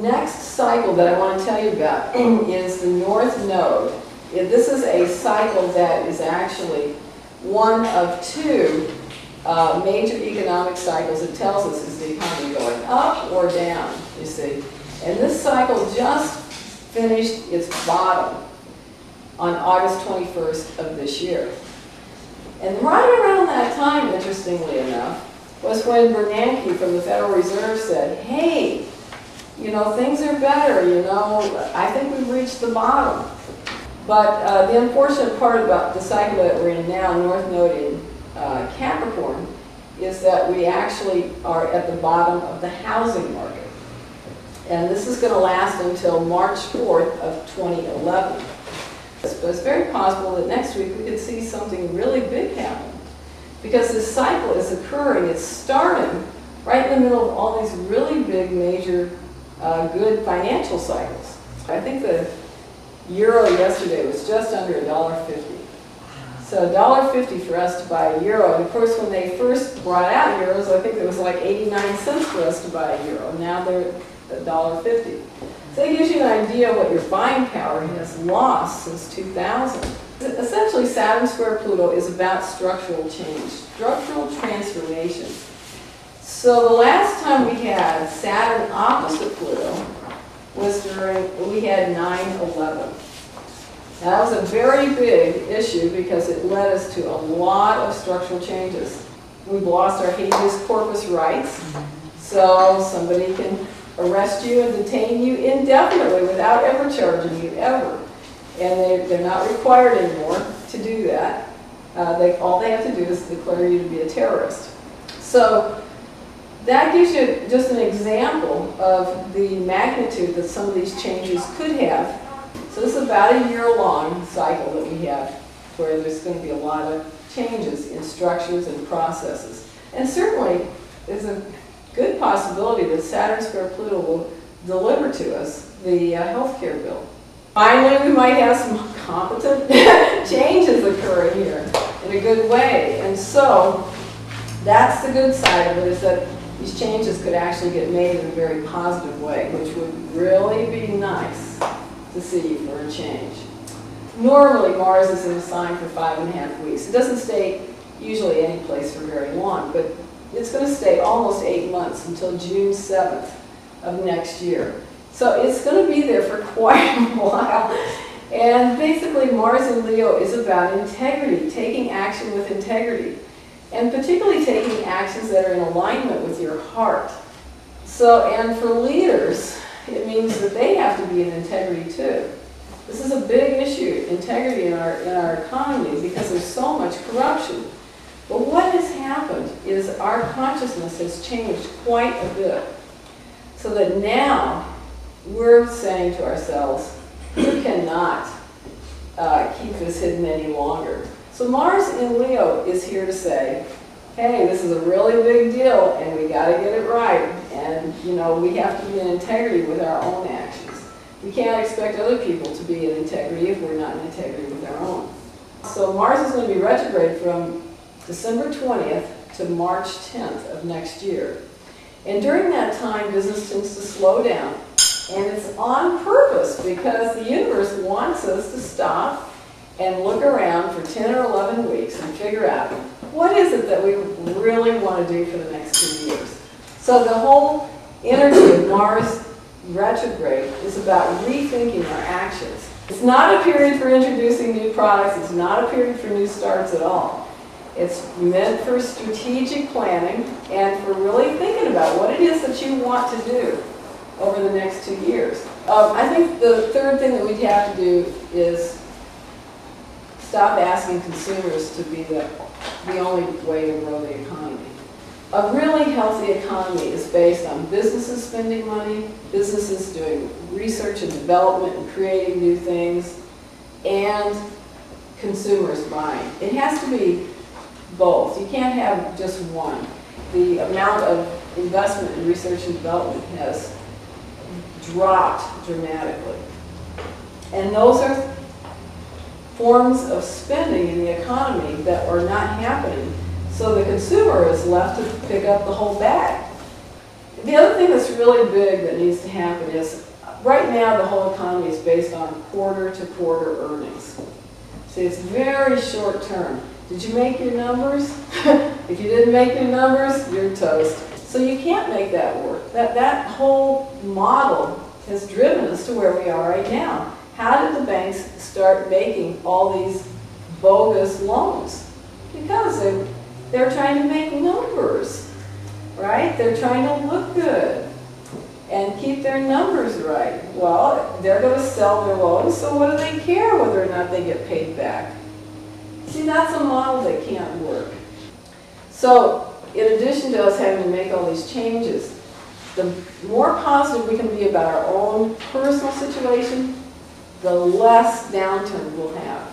next cycle that I want to tell you about is the North Node. This is a cycle that is actually one of two major economic cycles. It tells us is the economy going up or down, you see. And this cycle just finished its bottom on August 21st of this year. And right around that time, interestingly enough, was when Bernanke from the Federal Reserve said, hey, you know, things are better, you know, I think we've reached the bottom. But the unfortunate part about the cycle that we're in now, North Node in Capricorn, is that we actually are at the bottom of the housing market. And this is going to last until March 4th of 2011. But it's very possible that next week we could see something really big happen. Because this cycle is occurring, it's starting right in the middle of all these really big, major, good financial cycles. I think the euro yesterday was just under $1.50. So $1.50 for us to buy a euro. And of course, when they first brought out euros, I think it was like 89 cents for us to buy a euro. Now they're $1.50. So it gives you an idea of what your buying power has lost since 2000. Essentially, Saturn square Pluto is about structural change, structural transformation. So the last time we had Saturn opposite Pluto was we had 9/11. Now, that was a very big issue because it led us to a lot of structural changes. We've lost our habeas corpus rights, so somebody can arrest you and detain you indefinitely without ever charging you, ever. And they're not required anymore to do that. All they have to do is declare you to be a terrorist. So that gives you just an example of the magnitude that some of these changes could have. So this is about a year-long cycle that we have where there's going to be a lot of changes in structures and processes. And certainly, there's a good possibility that Saturn square Pluto will deliver to us the healthcare bill. Finally, we might have some competent changes occurring here in a good way. And so, that's the good side of it, is that these changes could actually get made in a very positive way, which would really be nice to see for a change. Normally, Mars is in a sign for 5.5 weeks. It doesn't stay usually any place for very long, but it's going to stay almost 8 months until June 7th of next year. So it's going to be there for quite a while. And basically, Mars in Leo is about integrity, taking action with integrity, and particularly taking actions that are in alignment with your heart. So, and for leaders, it means that they have to be in integrity too. This is a big issue, integrity in our economy, because there's so much corruption. But what has happened is our consciousness has changed quite a bit. So that now we're saying to ourselves, you cannot keep this hidden any longer. So Mars in Leo is here to say, hey, this is a really big deal and we got to get it right. And, you know, we have to be in integrity with our own actions. We can't expect other people to be in integrity if we're not in integrity with our own. So Mars is going to be retrograde from December 20th to March 10th of next year. And during that time, business tends to slow down. And it's on purpose because the universe wants us to stop and look around for 10 or 11 weeks and figure out what is it that we really want to do for the next 2 years. So the whole energy of Mars retrograde is about rethinking our actions. It's not a period for introducing new products. It's not a period for new starts at all. It's meant for strategic planning and for really thinking about what it is that you want to do over the next 2 years. I think the third thing that we'd have to do is stop asking consumers to be the only way to grow the economy. A really healthy economy is based on businesses spending money, businesses doing research and development and creating new things, and consumers buying. It has to be both. You can't have just one. The amount of investment in research and development has dropped dramatically. And those are forms of spending in the economy that are not happening. So the consumer is left to pick up the whole bag. the other thing that's really big that needs to happen is, right now the whole economy is based on quarter-to-quarter earnings. See, it's very short term. Did you make your numbers? If you didn't make your numbers, you're toast. So you can't make that work. That whole model has driven us to where we are right now. How did the banks start making all these bogus loans? Because they're trying to make numbers, right? They're trying to look good and keep their numbers right. Well, they're going to sell their loans, so what do they care whether or not they get paid back? See, that's a model that can't work. So, in addition to us having to make all these changes, the more positive we can be about our own personal situation, the less downturn we'll have.